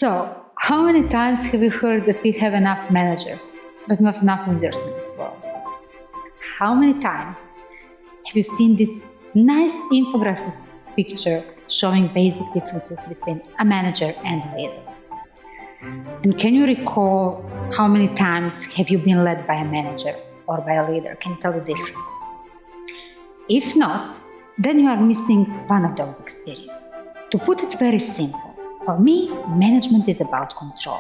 So, how many times have you heard that we have enough managers, but not enough leaders in this world? How many times have you seen this nice infographic picture showing basic differences between a manager and a leader? And can you recall how many times have you been led by a manager or by a leader? Can you tell the difference? If not, then you are missing one of those experiences. To put it very simple, for me, management is about control.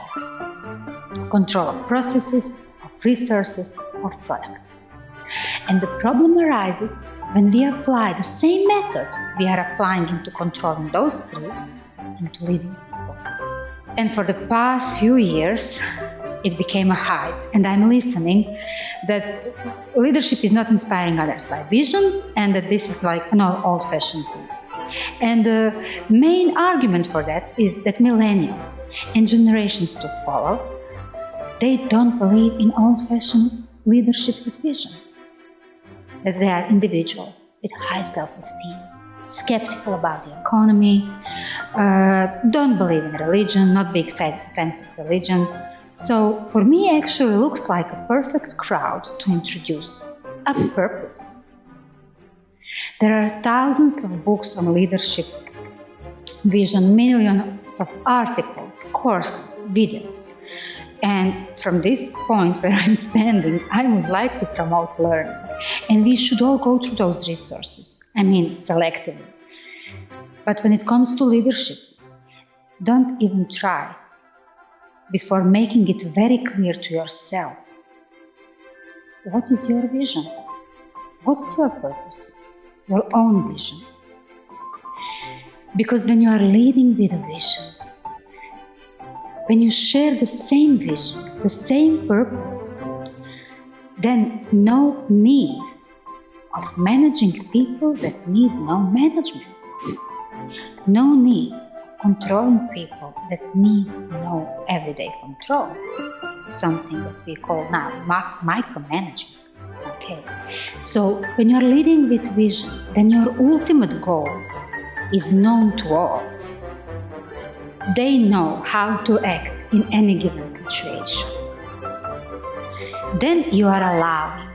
Control of processes, of resources, of products. And the problem arises when we apply the same method we are applying into controlling those three into leading people. And for the past few years, it became a hype, and I'm listening that leadership is not inspiring others by vision, and that this is like an old-fashioned thing. And the main argument for that is that millennials and generations to follow, they don't believe in old-fashioned leadership with vision. That they are individuals with high self-esteem, skeptical about the economy, don't believe in religion, not big fans of religion. So for me, actually looks like a perfect crowd to introduce a purpose. There are thousands of books on leadership, vision, millions of articles, courses, videos. And from this point where I'm standing, I would like to promote learning. And we should all go through those resources, selectively. But when it comes to leadership, don't even try before making it very clear to yourself. What is your vision? What is your purpose? Your own vision. Because when you are leading with a vision, when you share the same vision, the same purpose, then no need of managing people that need no management. No need of controlling people that need no everyday control. Something that we call now micromanaging. Okay. So when you are leading with vision, then your ultimate goal is known to all. They know how to act in any given situation. Then you are allowing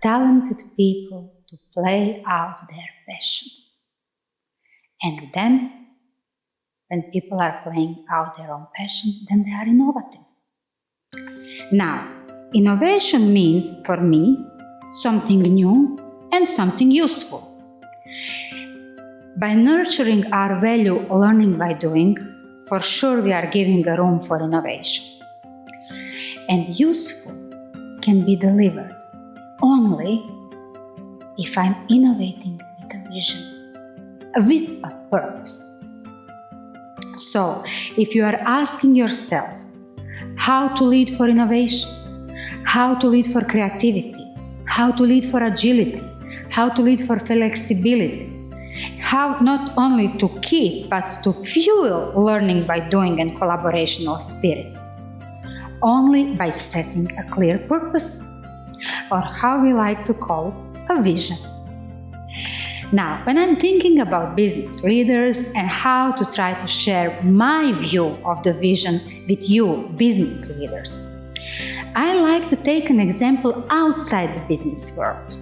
talented people to play out their passion. And then, when people are playing out their own passion, then they are innovative. Now, innovation means, for me, something new and something useful. By nurturing our value learning by doing, for sure we are giving a room for innovation. And useful can be delivered only if I'm innovating with a vision, with a purpose. So, if you are asking yourself how to lead for innovation, how to lead for creativity, how to lead for agility, how to lead for flexibility, how not only to keep but to fuel learning by doing and collaborational spirit, only by setting a clear purpose, or how we like to call it, a vision. Now, when I'm thinking about business leaders and how to try to share my view of the vision with you, business leaders, I like to take an example outside the business world.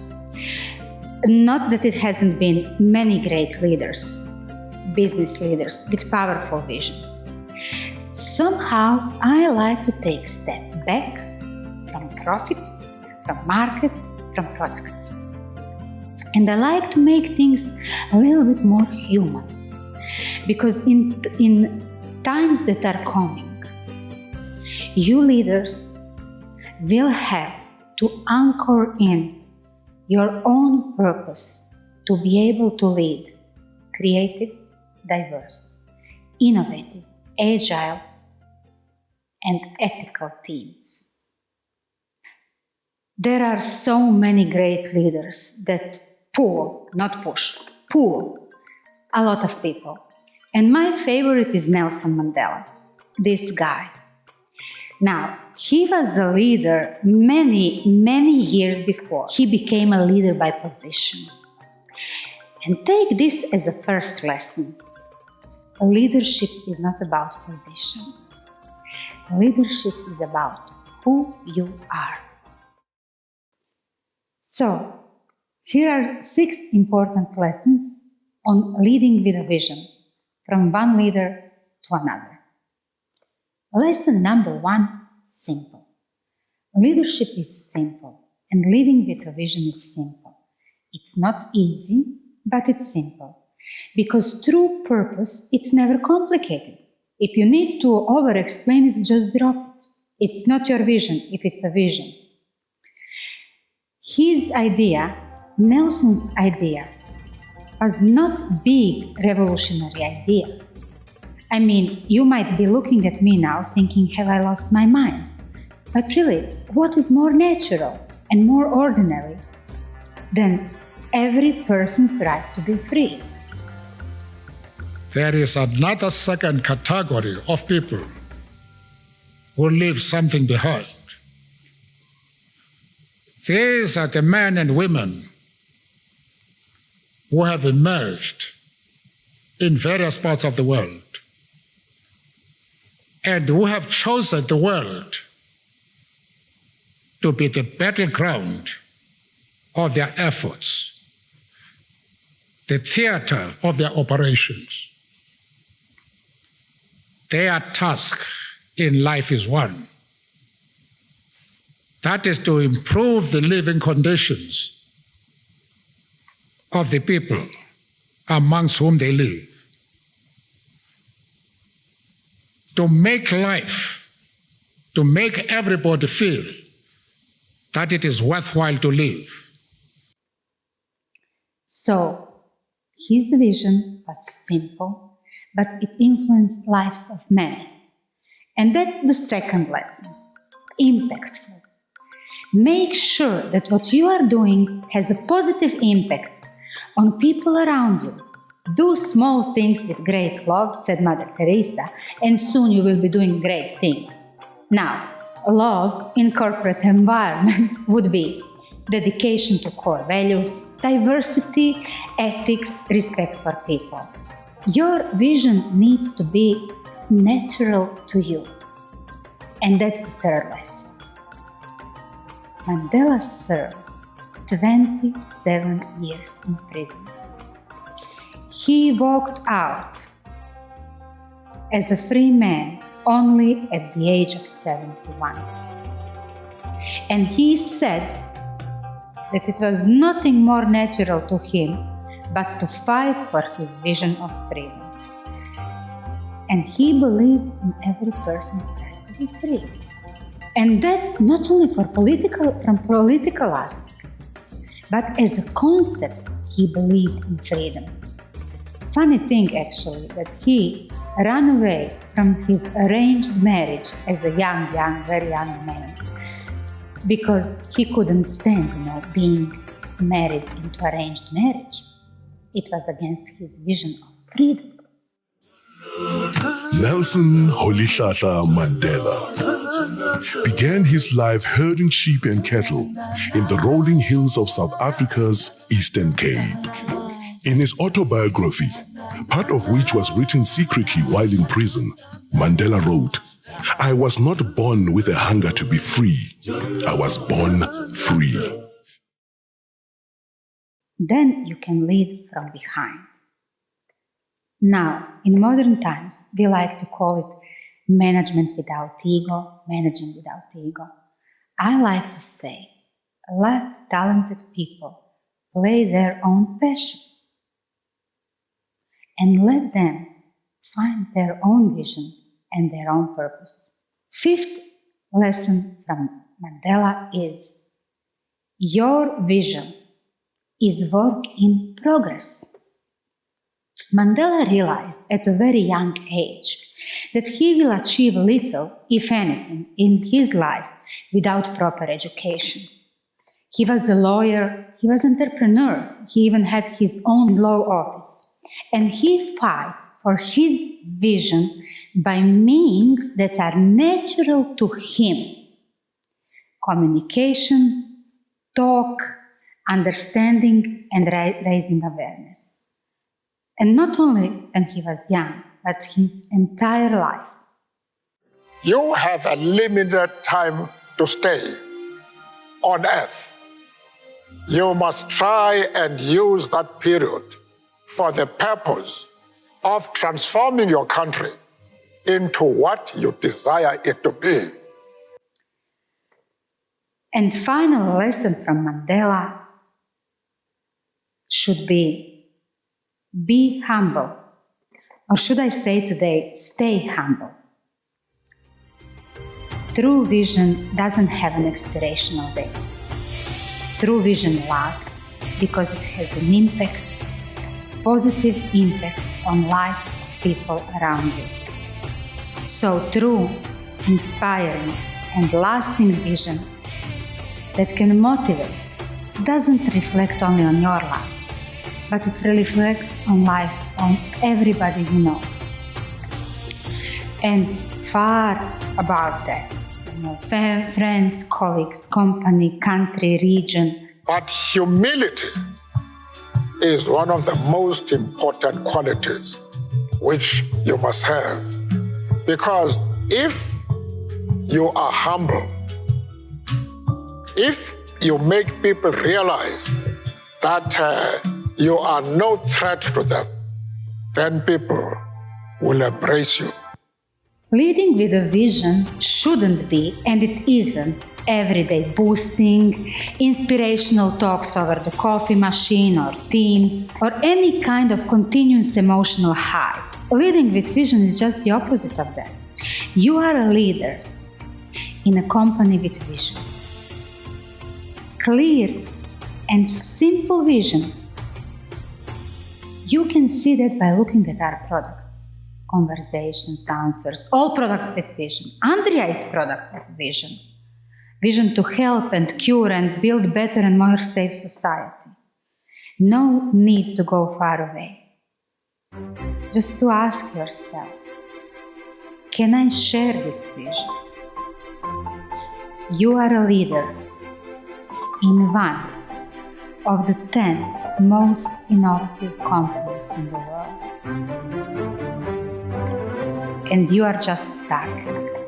Not that it hasn't been many great leaders, business leaders with powerful visions. Somehow, I like to take a step back from profit, from market, from products. And I like to make things a little bit more human. Because in times that are coming, you leaders will have to anchor in your own purpose to be able to lead creative, diverse, innovative, agile, and ethical teams. There are so many great leaders that pull a lot of people. And my favorite is Nelson Mandela, this guy. Now, he was a leader many years before he became a leader by position. And take this as a first lesson. Leadership is not about position. Leadership is about who you are. So, here are 6 important lessons on leading with a vision, from one leader to another. Lesson number 1, simple. Leadership is simple, and leading with a vision is simple. It's not easy, but it's simple. Because true purpose, it's never complicated. If you need to over-explain it, just drop it. It's not your vision if it's a vision. His idea, Nelson's idea, was not big revolutionary idea. I mean, you might be looking at me now thinking, have I lost my mind? But really, what is more natural and more ordinary than every person's right to be free? There is another second category of people who leave something behind. These are the men and women who have emerged in various parts of the world and who have chosen the world to be the battleground of their efforts, the theater of their operations. Their task in life is one. That is to improve the living conditions of the people amongst whom they live. To make life, to make everybody feel that it is worthwhile to live. So, his vision was simple, but it influenced lives of many. And that's the second lesson, impactful. Make sure that what you are doing has a positive impact on people around you. Do small things with great love, said Mother Teresa, and soon you will be doing great things. Now, love in corporate environment would be dedication to core values, diversity, ethics, respect for people. Your vision needs to be natural to you. And that's the third lesson. Mandela served 27 years in prison. He walked out as a free man only at the age of 71. And he said that it was nothing more natural to him but to fight for his vision of freedom. And he believed in every person's right to be free. And that not only from political aspect, but as a concept, he believed in freedom. Funny thing actually, that he ran away from his arranged marriage as a very young man, because he couldn't stand, being married into arranged marriage. It was against his vision of freedom. Nelson Rolihlahla Mandela began his life herding sheep and cattle in the rolling hills of South Africa's Eastern Cape. In his autobiography, part of which was written secretly while in prison, Mandela wrote, "I was not born with a hunger to be free. I was born free." Then you can lead from behind. Now, in modern times, we like to call it management without ego, managing without ego. I like to say, let talented people play their own passion and let them find their own vision and their own purpose. Fifth lesson from Mandela is, your vision is work in progress. Mandela realized at a very young age that he will achieve little, if anything, in his life without proper education. He was a lawyer, he was an entrepreneur, he even had his own law office. And he fought for his vision by means that are natural to him. Communication, talk, understanding, and raising awareness. And not only when he was young, but his entire life. You have a limited time to stay on earth. You must try and use that period for the purpose of transforming your country into what you desire it to be. And final lesson from Mandela should be humble. Or should I say today, stay humble. True vision doesn't have an expirational date. True vision lasts because it has an impact, positive impact on lives of people around you. So true, inspiring, and lasting vision that can motivate doesn't reflect only on your life, but it reflects on life on everybody you know. And far above that, friends, colleagues, company, country, region. But humility is one of the most important qualities which you must have. Because if you are humble, if you make people realize that you are no threat to them, then people will embrace you. Leading with a vision shouldn't be, and it isn't, everyday boosting, inspirational talks over the coffee machine or Teams, or any kind of continuous emotional highs. Leading with vision is just the opposite of that. You are leaders in a company with vision. Clear and simple vision. You can see that by looking at our products. Conversations, answers, all products with vision. Andrea is product with vision. Vision to help and cure and build better and more safe society. No need to go far away. Just to ask yourself, can I share this vision? You are a leader in one of the 10 most innovative companies in the world. And you are just starting.